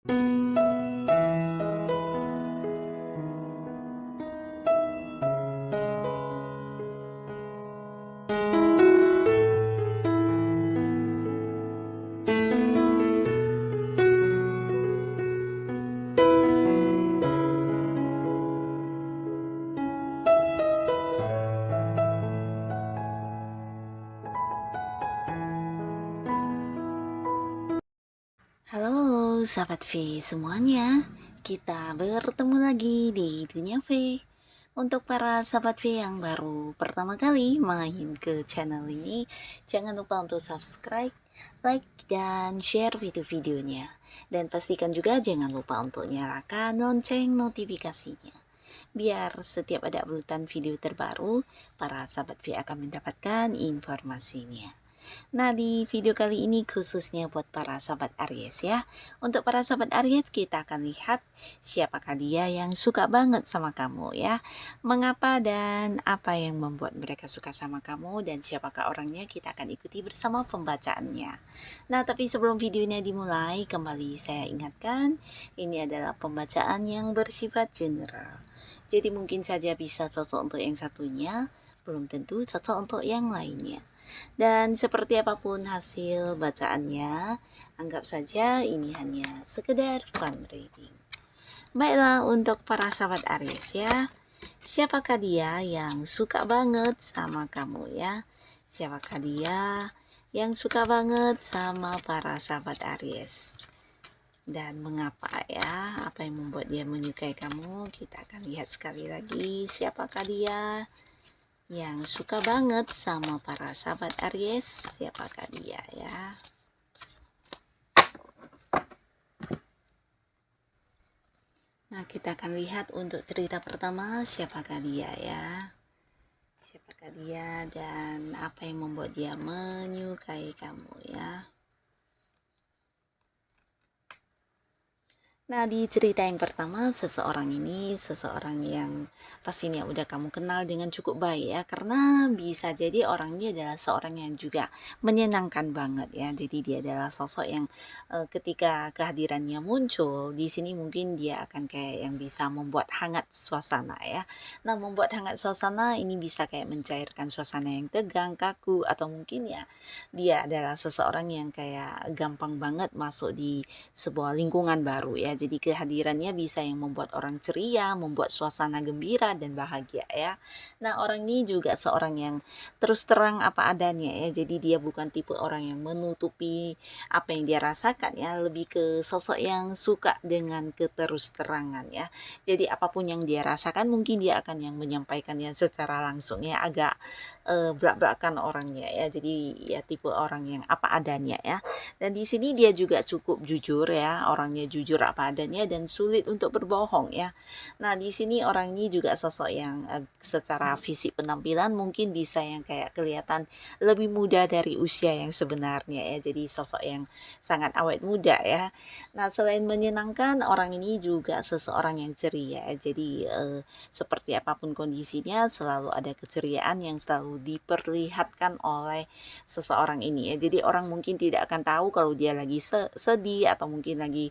Halo sahabat V semuanya, kita bertemu lagi di Dunia V. Untuk para sahabat V yang baru pertama kali main ke channel ini, jangan lupa untuk subscribe, like, dan share video-videonya. Dan pastikan juga jangan lupa untuk nyalakan lonceng notifikasinya. Biar setiap ada uploadan video terbaru, para sahabat V akan mendapatkan informasinya. Nah, di video kali ini khususnya buat para sahabat Aries ya. Untuk para sahabat Aries, kita akan lihat siapakah dia yang suka banget sama kamu ya. Mengapa dan apa yang membuat mereka suka sama kamu dan siapakah orangnya, kita akan ikuti bersama pembacaannya. Nah, tapi sebelum videonya dimulai, kembali saya ingatkan, ini adalah pembacaan yang bersifat general. Jadi mungkin saja bisa cocok untuk yang satunya, belum tentu cocok untuk yang lainnya. Dan seperti apapun hasil bacaannya, anggap saja ini hanya sekedar fun reading. Baiklah, untuk para sahabat Aries ya, siapakah dia yang suka banget sama kamu ya? Siapakah dia yang suka banget sama para sahabat Aries? Dan mengapa ya? Apa yang membuat dia menyukai kamu? Kita akan lihat sekali lagi siapakah dia yang suka banget sama para sahabat Aries. Siapakah dia ya? Nah, kita akan lihat untuk cerita pertama, siapakah dia ya? Siapakah dia dan apa yang membuat dia menyukai kamu ya? Nah, di cerita yang pertama, seseorang yang pastinya udah kamu kenal dengan cukup baik ya, karena bisa jadi orang ini adalah seorang yang juga menyenangkan banget ya. Jadi dia adalah sosok yang ketika kehadirannya muncul di sini mungkin dia akan kayak yang bisa membuat hangat suasana ya. Nah, membuat hangat suasana ini bisa kayak mencairkan suasana yang tegang, kaku, atau mungkin ya dia adalah seseorang yang kayak gampang banget masuk di sebuah lingkungan baru ya. Jadi kehadirannya bisa yang membuat orang ceria, membuat suasana gembira dan bahagia ya. Nah, orang ini juga seorang yang terus terang apa adanya ya. Jadi dia bukan tipe orang yang menutupi apa yang dia rasakan ya, lebih ke sosok yang suka dengan keterus terangan ya. Jadi apapun yang dia rasakan mungkin dia akan yang menyampaikannya secara langsung ya, agak belak-belakan orangnya ya. Jadi ya tipe orang yang apa adanya ya. Dan di sini dia juga cukup jujur ya, orangnya jujur apa adanya dan sulit untuk berbohong ya. Nah, di sini orang ini juga sosok yang secara fisik penampilan mungkin bisa yang kayak kelihatan lebih muda dari usia yang sebenarnya ya. Jadi sosok yang sangat awet muda ya. Nah, selain menyenangkan, orang ini juga seseorang yang ceria. Jadi seperti apapun kondisinya selalu ada keceriaan yang selalu diperlihatkan oleh seseorang ini ya. Jadi orang mungkin tidak akan tahu kalau dia lagi sedih atau mungkin lagi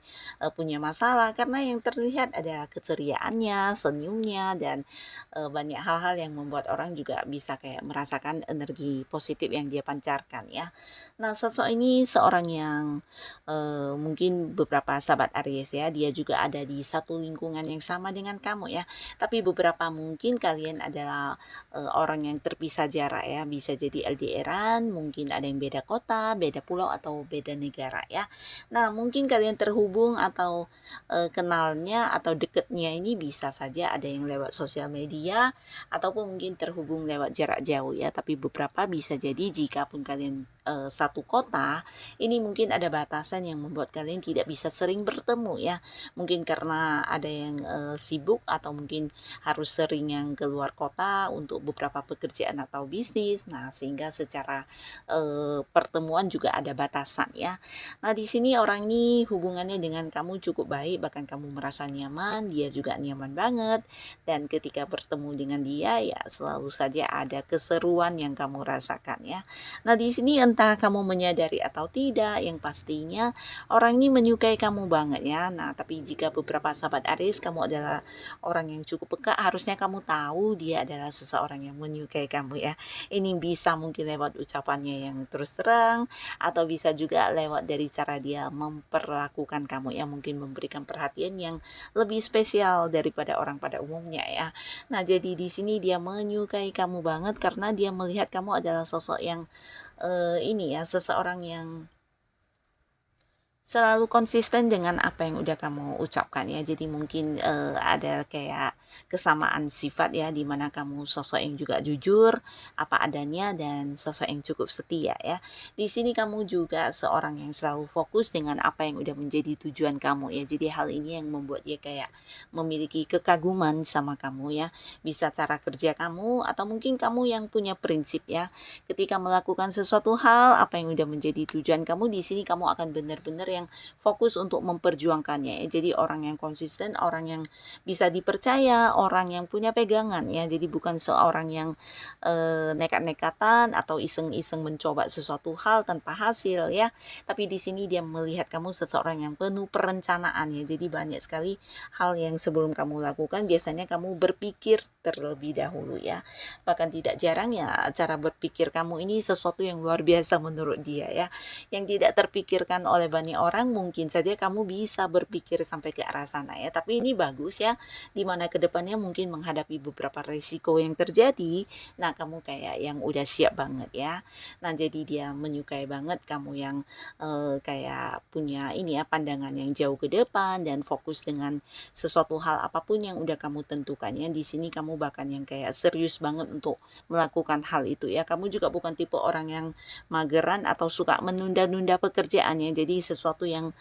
punya masalah, karena yang terlihat ada keceriaannya, senyumnya, dan banyak hal-hal yang membuat orang juga bisa kayak merasakan energi positif yang dia pancarkan ya. Nah, sosok ini seorang yang mungkin beberapa sahabat Aries ya, dia juga ada di satu lingkungan yang sama dengan kamu ya. Tapi beberapa mungkin kalian adalah orang yang terpisah jarak ya, bisa jadi LDRan, mungkin ada yang beda kota, beda pulau, atau beda negara ya. Nah, mungkin kalian terhubung atau kenalnya atau deketnya ini bisa saja ada yang lewat sosial media ataupun mungkin terhubung lewat jarak jauh ya. Tapi beberapa bisa jadi jika pun kalian satu kota, ini mungkin ada batasan yang membuat kalian tidak bisa sering bertemu ya. Mungkin karena ada yang sibuk atau mungkin harus sering yang keluar kota untuk beberapa pekerjaan atau bisnis. Nah, sehingga secara pertemuan juga ada batasan ya. Nah, di sini orang ini hubungannya dengan kamu cukup baik, bahkan kamu merasa nyaman, dia juga nyaman banget. Dan ketika bertemu dengan dia ya selalu saja ada keseruan yang kamu rasakan ya. Nah, di sini entah kamu menyadari atau tidak, yang pastinya orang ini menyukai kamu banget ya. Nah, tapi jika beberapa sahabat Aries kamu adalah orang yang cukup peka, harusnya kamu tahu dia adalah seseorang yang menyukai kamu ya. Ini bisa mungkin lewat ucapannya yang terus terang, atau bisa juga lewat dari cara dia memperlakukan kamu ya, mungkin memberikan perhatian yang lebih spesial daripada orang pada umumnya ya. Nah, jadi di sini dia menyukai kamu banget karena dia melihat kamu adalah sosok yang ini ya, seseorang yang selalu konsisten dengan apa yang udah kamu ucapkan ya. Jadi mungkin ada kayak kesamaan sifat ya, di mana kamu sosok yang juga jujur, apa adanya, dan sosok yang cukup setia ya. Di sini kamu juga seorang yang selalu fokus dengan apa yang udah menjadi tujuan kamu ya. Jadi hal ini yang membuat dia kayak memiliki kekaguman sama kamu ya. Bisa cara kerja kamu, atau mungkin kamu yang punya prinsip ya. Ketika melakukan sesuatu hal, apa yang udah menjadi tujuan kamu, di sini kamu akan benar-benar yang fokus untuk memperjuangkannya ya. Jadi orang yang konsisten, orang yang bisa dipercaya, orang yang punya pegangan ya. Jadi bukan seorang yang nekat-nekatan atau iseng-iseng mencoba sesuatu hal tanpa hasil ya. Tapi di sini dia melihat kamu seseorang yang penuh perencanaan ya. Jadi banyak sekali hal yang sebelum kamu lakukan, biasanya kamu berpikir terlebih dahulu ya. Bahkan tidak jarang ya, cara berpikir kamu ini sesuatu yang luar biasa menurut dia ya. Yang tidak terpikirkan oleh banyak orang, mungkin saja kamu bisa berpikir sampai ke arah sana ya. Tapi ini bagus ya, dimana kedepannya mungkin menghadapi beberapa risiko yang terjadi. Nah, kamu kayak yang udah siap banget ya. Nah, jadi dia menyukai banget kamu yang kayak punya ini ya, pandangan yang jauh ke depan dan fokus dengan sesuatu hal apapun yang udah kamu tentukan ya. Di sini kamu bahkan yang kayak serius banget untuk melakukan hal itu ya. Kamu juga bukan tipe orang yang mageran atau suka menunda-nunda pekerjaannya. Jadi sesuatu yang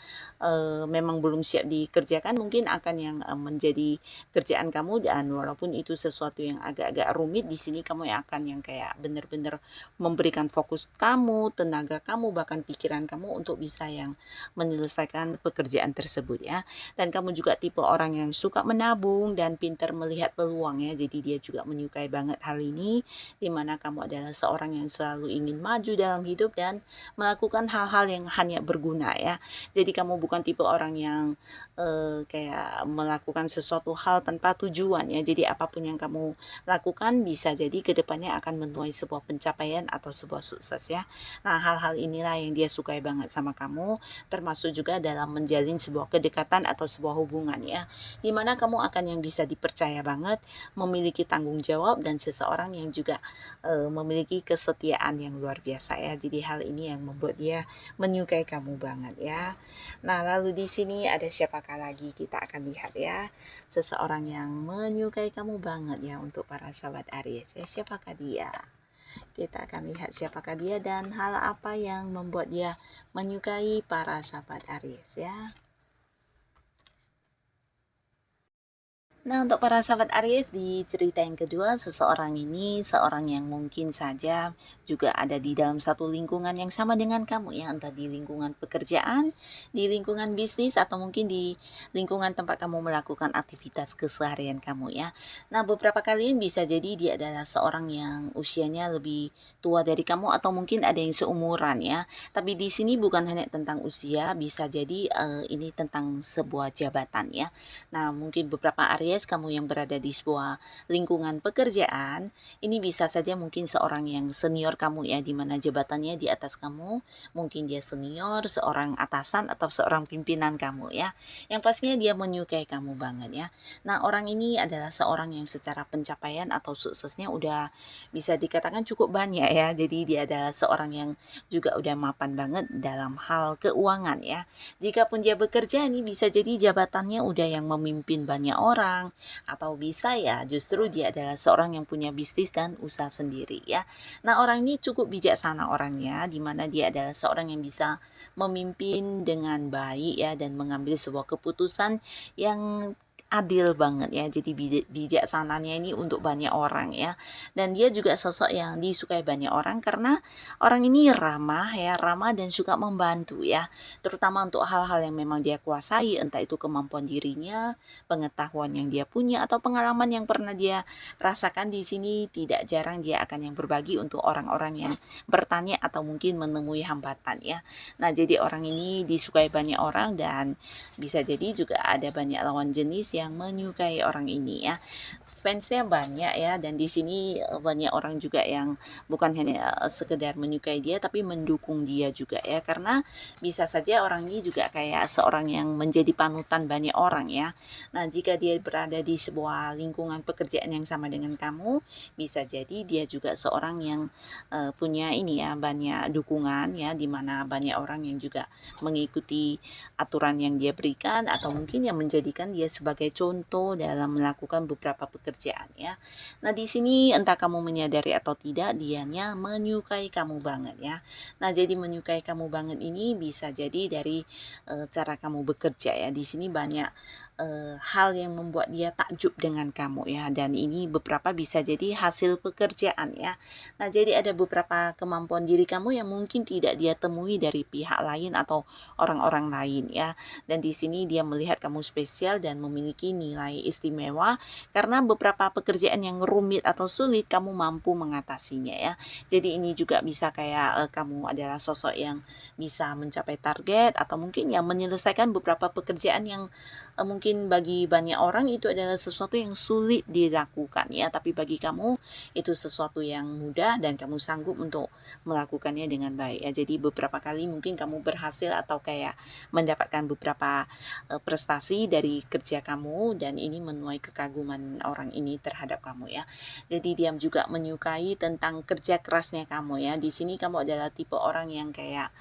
memang belum siap dikerjakan mungkin akan yang menjadi kerjaan kamu, dan walaupun itu sesuatu yang agak-agak rumit, di sini kamu yang akan yang kayak benar-benar memberikan fokus kamu, tenaga kamu, bahkan pikiran kamu untuk bisa yang menyelesaikan pekerjaan tersebut ya. Dan kamu juga tipe orang yang suka menabung dan pintar melihat peluang ya. Jadi dia juga menyukai banget hal ini, dimana kamu adalah seorang yang selalu ingin maju dalam hidup dan melakukan hal-hal yang hanya berguna ya. Jadi kamu bukan tipe orang yang kayak melakukan sesuatu hal tanpa tujuan ya. Jadi apapun yang kamu lakukan bisa jadi kedepannya akan menuai sebuah pencapaian atau sebuah sukses ya. Nah, hal-hal inilah yang dia sukai banget sama kamu, termasuk juga dalam menjalin sebuah kedekatan atau sebuah hubungan ya, dimana kamu akan yang bisa dipercaya banget, memiliki tanggung jawab, dan seseorang yang juga memiliki kesetiaan yang luar biasa ya. Jadi hal ini yang membuat dia menyukai kamu banget ya. Nah, lalu di sini ada siapakah lagi, kita akan lihat ya. Seseorang yang menyukai kamu banget ya untuk para sahabat Aries ya. Siapakah dia? Kita akan lihat siapakah dia dan hal apa yang membuat dia menyukai para sahabat Aries ya. Nah, untuk para sahabat Aries, di cerita yang kedua, seseorang ini seorang yang mungkin saja juga ada di dalam satu lingkungan yang sama dengan kamu ya, entah di lingkungan pekerjaan, di lingkungan bisnis, atau mungkin di lingkungan tempat kamu melakukan aktivitas keseharian kamu ya. Nah, beberapa kalian bisa jadi dia adalah seorang yang usianya lebih tua dari kamu, atau mungkin ada yang seumuran ya. Tapi di sini bukan hanya tentang usia, bisa jadi ini tentang sebuah jabatan ya. Nah, mungkin beberapa Aries kamu yang berada di sebuah lingkungan pekerjaan, ini bisa saja mungkin seorang yang senior kamu ya, di mana jabatannya di atas kamu, mungkin dia senior, seorang atasan, atau seorang pimpinan kamu ya. Yang pastinya dia menyukai kamu banget ya. Nah, orang ini adalah seorang yang secara pencapaian atau suksesnya udah bisa dikatakan cukup banyak ya. Jadi dia adalah seorang yang juga udah mapan banget dalam hal keuangan ya. Jikapun dia bekerja, ini bisa jadi jabatannya udah yang memimpin banyak orang, atau bisa ya justru dia adalah seorang yang punya bisnis dan usaha sendiri ya. Nah, orang ini cukup bijaksana orangnya, dimana dia adalah seorang yang bisa memimpin dengan baik ya, dan mengambil sebuah keputusan yang adil banget ya, jadi bijaksananya ini untuk banyak orang ya. Dan dia juga sosok yang disukai banyak orang karena orang ini ramah ya, ramah dan suka membantu ya, terutama untuk hal-hal yang memang dia kuasai, entah itu kemampuan dirinya, pengetahuan yang dia punya, atau pengalaman yang pernah dia rasakan. Di sini tidak jarang dia akan yang berbagi untuk orang-orang yang bertanya atau mungkin menemui hambatan ya. Nah, jadi orang ini disukai banyak orang dan bisa jadi juga ada banyak lawan jenis yang menyukai orang ini ya. Fansnya banyak ya, dan di sini banyak orang juga yang bukan hanya sekedar menyukai dia tapi mendukung dia juga ya, karena bisa saja orang ini juga kayak seorang yang menjadi panutan banyak orang ya. Nah, jika dia berada di sebuah lingkungan pekerjaan yang sama dengan kamu, bisa jadi dia juga seorang yang punya ini ya, banyak dukungan ya, di mana banyak orang yang juga mengikuti aturan yang dia berikan, atau mungkin yang menjadikan dia sebagai contoh dalam melakukan beberapa pekerjaan ya. Nah, di sini entah kamu menyadari atau tidak, dianya menyukai kamu banget ya. Nah, jadi menyukai kamu banget ini bisa jadi dari cara kamu bekerja ya. Di sini banyak hal yang membuat dia takjub dengan kamu ya, dan ini beberapa bisa jadi hasil pekerjaan ya. Nah, jadi ada beberapa kemampuan diri kamu yang mungkin tidak dia temui dari pihak lain atau orang-orang lain ya. Dan di sini dia melihat kamu spesial dan memiliki nilai istimewa karena beberapa pekerjaan yang rumit atau sulit kamu mampu mengatasinya ya. Jadi ini juga bisa kayak kamu adalah sosok yang bisa mencapai target, atau mungkin yang menyelesaikan beberapa pekerjaan yang mungkin bagi banyak orang itu adalah sesuatu yang sulit dilakukan ya, tapi bagi kamu itu sesuatu yang mudah dan kamu sanggup untuk melakukannya dengan baik ya. Jadi beberapa kali mungkin kamu berhasil atau kayak mendapatkan beberapa prestasi dari kerja kamu, dan ini menuai kekaguman orang ini terhadap kamu ya. Jadi dia juga menyukai tentang kerja kerasnya kamu ya. Di sini kamu adalah tipe orang yang kayak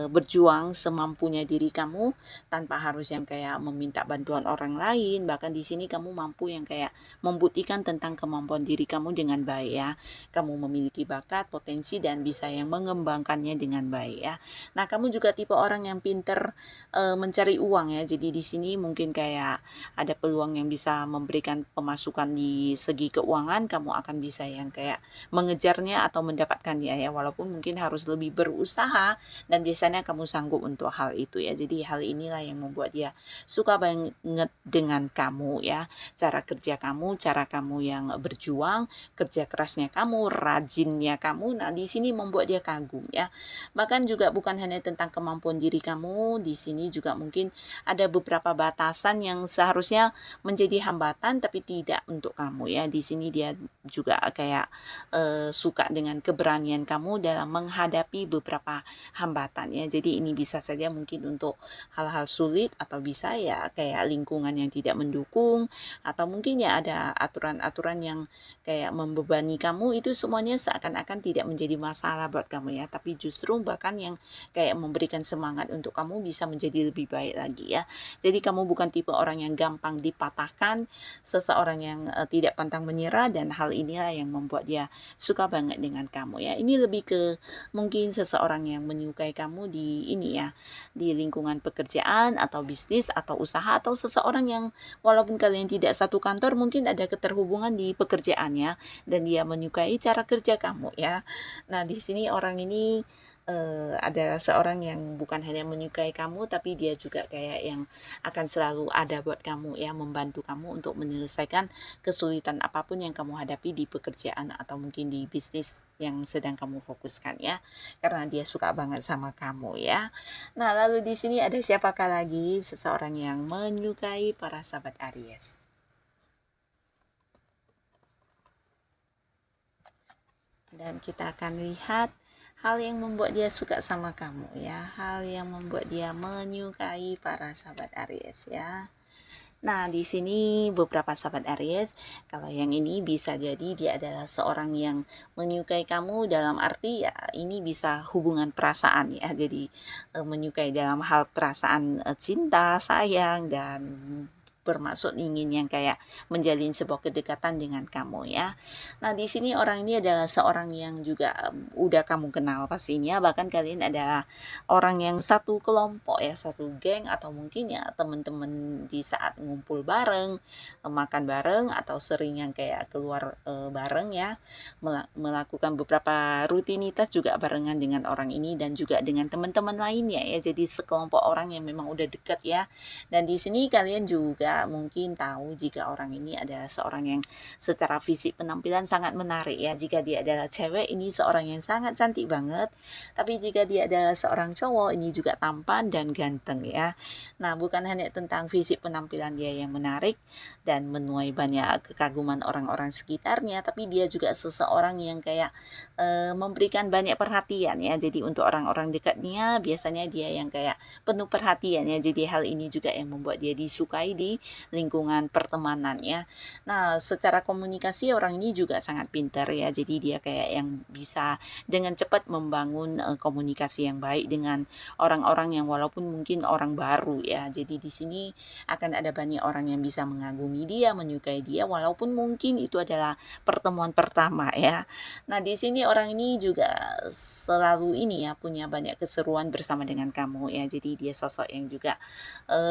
berjuang semampunya diri kamu tanpa harus yang kayak meminta bantuan orang lain. Bahkan di sini kamu mampu yang kayak membuktikan tentang kemampuan diri kamu dengan baik ya. Kamu memiliki bakat, potensi, dan bisa yang mengembangkannya dengan baik ya. Nah, kamu juga tipe orang yang pinter mencari uang ya. Jadi di sini mungkin kayak ada peluang yang bisa memberikan pemasukan di segi keuangan, kamu akan bisa yang kayak mengejarnya atau mendapatkannya ya, walaupun mungkin harus lebih berusaha, dan biasanya kamu sanggup untuk hal itu ya. Jadi hal inilah yang membuat dia suka banget dengan kamu ya. Cara kerja kamu, cara kamu yang berjuang, kerja kerasnya kamu, rajinnya kamu. Nah, di sini membuat dia kagum ya. Bahkan juga bukan hanya tentang kemampuan diri kamu, di sini juga mungkin ada beberapa batasan yang seharusnya menjadi hambatan tapi tidak untuk kamu ya. Di sini dia juga kayak suka dengan keberanian kamu dalam menghadapi beberapa hambatan ya. Jadi ini bisa saja mungkin untuk hal-hal sulit, atau bisa ya kayak lingkungan yang tidak mendukung, atau mungkin ya ada aturan-aturan yang kayak membebani kamu. Itu semuanya seakan-akan tidak menjadi masalah buat kamu ya, tapi justru bahkan yang kayak memberikan semangat untuk kamu bisa menjadi lebih baik lagi ya. Jadi kamu bukan tipe orang yang gampang dipatahkan, seseorang yang tidak pantang menyerah, dan hal inilah yang membuat dia suka banget dengan kamu ya. Ini lebih ke mungkin seseorang yang menyukai kamu di ini ya, di lingkungan pekerjaan atau bisnis atau usaha, atau seseorang yang walaupun kalian tidak satu kantor, mungkin ada keterhubungan di pekerjaannya dan dia menyukai cara kerja kamu ya. Nah, di sini orang ini adalah seorang yang bukan hanya menyukai kamu, tapi dia juga kayak yang akan selalu ada buat kamu ya, membantu kamu untuk menyelesaikan kesulitan apapun yang kamu hadapi di pekerjaan atau mungkin di bisnis yang sedang kamu fokuskan ya, karena dia suka banget sama kamu ya. Nah, lalu di sini ada siapakah lagi seseorang yang menyukai para sahabat Aries? Dan kita akan lihat hal yang membuat dia suka sama kamu ya, hal yang membuat dia menyukai para sahabat Aries ya. Nah, di sini beberapa sahabat Aries, kalau yang ini bisa jadi dia adalah seorang yang menyukai kamu dalam arti ya, ini bisa hubungan perasaan ya. Jadi menyukai dalam hal perasaan cinta, sayang, dan bermaksud ingin yang kayak menjalin sebuah kedekatan dengan kamu ya. Nah, di sini orang ini adalah seorang yang juga udah kamu kenal pastinya, bahkan kalian adalah orang yang satu kelompok ya, satu geng atau mungkin ya teman-teman di saat ngumpul bareng, makan bareng atau sering yang kayak keluar bareng ya, melakukan beberapa rutinitas juga barengan dengan orang ini dan juga dengan teman-teman lainnya ya. Jadi sekelompok orang yang memang udah dekat ya. Dan di sini kalian juga mungkin tahu jika orang ini adalah seorang yang secara fisik penampilan sangat menarik ya. Jika dia adalah cewek, ini seorang yang sangat cantik banget. Tapi jika dia adalah seorang cowok, ini juga tampan dan ganteng ya. Nah, bukan hanya tentang fisik penampilan dia yang menarik dan menuai banyak kekaguman orang-orang sekitarnya, tapi dia juga seseorang yang kayak memberikan banyak perhatian ya. Jadi untuk orang-orang dekatnya biasanya dia yang kayak penuh perhatian ya. Jadi hal ini juga yang membuat dia disukai di lingkungan pertemanannya. Nah, secara komunikasi orang ini juga sangat pintar ya. Jadi dia kayak yang bisa dengan cepat membangun komunikasi yang baik dengan orang-orang yang walaupun mungkin orang baru ya. Jadi di sini akan ada banyak orang yang bisa mengagumi dia, menyukai dia walaupun mungkin itu adalah pertemuan pertama ya. Nah, di sini orang ini juga selalu ini ya punya banyak keseruan bersama dengan kamu ya. Jadi dia sosok yang juga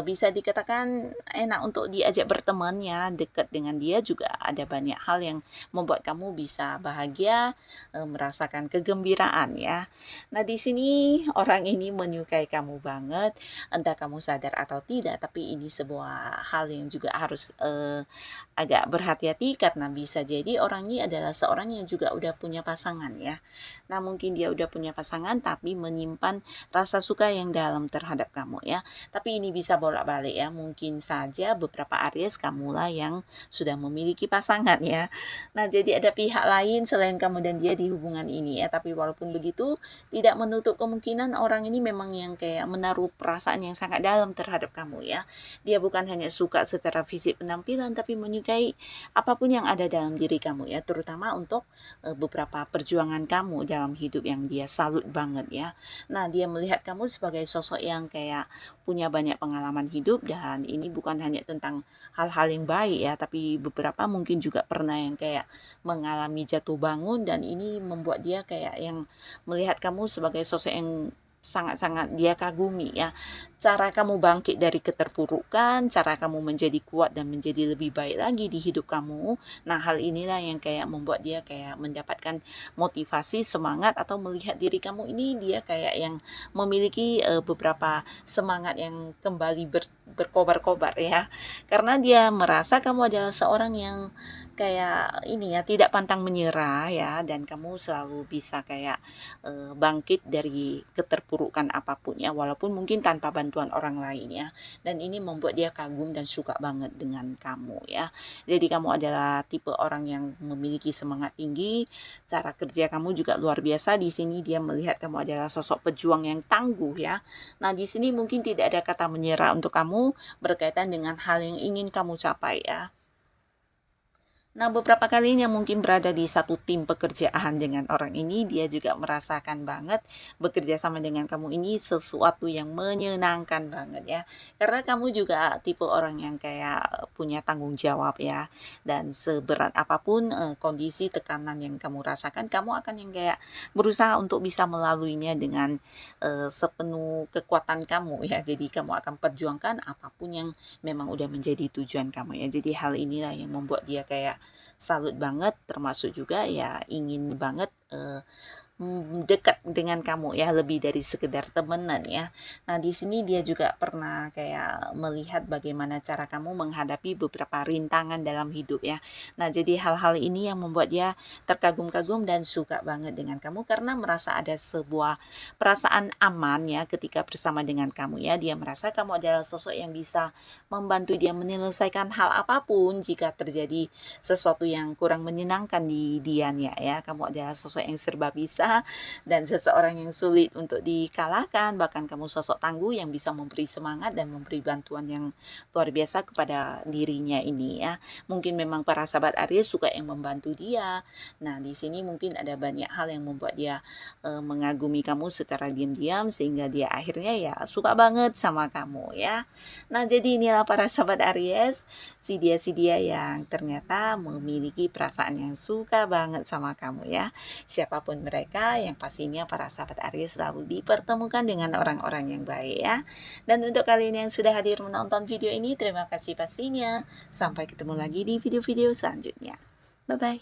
bisa dikatakan enak untuk diajak berteman ya. Dekat dengan dia juga ada banyak hal yang membuat kamu bisa bahagia, merasakan kegembiraan ya. Nah, di sini orang ini menyukai kamu banget, entah kamu sadar atau tidak, tapi ini sebuah hal yang juga harus agak berhati-hati karena bisa jadi orang ini adalah seorang yang juga udah punya pasangan ya. Nah, mungkin dia udah punya pasangan tapi menyimpan rasa suka yang dalam terhadap kamu ya. Tapi ini bisa bolak-balik ya. Mungkin saja beberapa Aries kamulah yang sudah memiliki pasangan ya. Nah, jadi ada pihak lain selain kamu dan dia di hubungan ini ya. Tapi walaupun begitu, tidak menutup kemungkinan orang ini memang yang kayak menaruh perasaan yang sangat dalam terhadap kamu ya. Dia bukan hanya suka secara fisik penampilan tapi menyukai apapun yang ada dalam diri kamu ya, terutama untuk beberapa perjuangan kamu dalam hidup yang dia salut banget ya. Nah, dia melihat kamu sebagai sosok yang kayak punya banyak pengalaman hidup dan ini bukan hanya tentang hal-hal yang baik ya, tapi beberapa mungkin juga pernah yang kayak mengalami jatuh bangun dan ini membuat dia kayak yang melihat kamu sebagai sosok yang sangat-sangat dia kagumi ya. Cara kamu bangkit dari keterpurukan, cara kamu menjadi kuat dan menjadi lebih baik lagi di hidup kamu. Nah, hal inilah yang kayak membuat dia kayak mendapatkan motivasi, semangat atau melihat diri kamu ini dia kayak yang memiliki beberapa semangat yang kembali berkobar-kobar ya. Karena dia merasa kamu adalah seorang yang kayak ini ya, tidak pantang menyerah ya dan kamu selalu bisa kayak bangkit dari keterpurukan apapun ya, walaupun mungkin tanpa bantuan orang lain ya. Dan ini membuat dia kagum dan suka banget dengan kamu ya. Jadi kamu adalah tipe orang yang memiliki semangat tinggi, cara kerja kamu juga luar biasa. Di sini dia melihat kamu adalah sosok pejuang yang tangguh ya. Nah, di sini mungkin tidak ada kata menyerah untuk kamu berkaitan dengan hal yang ingin kamu capai ya. Nah, beberapa kalinya mungkin berada di satu tim pekerjaan dengan orang ini, dia juga merasakan banget bekerja sama dengan kamu ini sesuatu yang menyenangkan banget ya. Karena kamu juga tipe orang yang kayak punya tanggung jawab ya. Dan seberat apapun kondisi tekanan yang kamu rasakan, kamu akan yang kayak berusaha untuk bisa melaluinya dengan sepenuh kekuatan kamu ya. Jadi kamu akan perjuangkan apapun yang memang udah menjadi tujuan kamu ya. Jadi hal inilah yang membuat dia kayak salut banget, termasuk juga ya ingin banget dekat dengan kamu ya, lebih dari sekedar temenan ya. Nah, di sini dia juga pernah kayak melihat bagaimana cara kamu menghadapi beberapa rintangan dalam hidup ya. Nah, jadi hal-hal ini yang membuat dia terkagum-kagum dan suka banget dengan kamu karena merasa ada sebuah perasaan aman ya ketika bersama dengan kamu ya. Dia merasa kamu adalah sosok yang bisa membantu dia menyelesaikan hal apapun jika terjadi sesuatu yang kurang menyenangkan di dianya ya. Kamu adalah sosok yang serba bisa biasa dan seseorang yang sulit untuk dikalahkan, bahkan kamu sosok tangguh yang bisa memberi semangat dan memberi bantuan yang luar biasa kepada dirinya ini ya. Mungkin memang para sahabat Aries suka yang membantu dia. Nah, di sini mungkin ada banyak hal yang membuat dia mengagumi kamu secara diam-diam sehingga dia akhirnya ya suka banget sama kamu ya. Nah, jadi inilah para sahabat Aries, si dia yang ternyata memiliki perasaan yang suka banget sama kamu ya. Siapapun mereka, yang pastinya para sahabat Aries selalu dipertemukan dengan orang-orang yang baik ya. Dan untuk kalian yang sudah hadir menonton video ini, terima kasih pastinya. Sampai ketemu lagi di video-video selanjutnya. Bye-bye.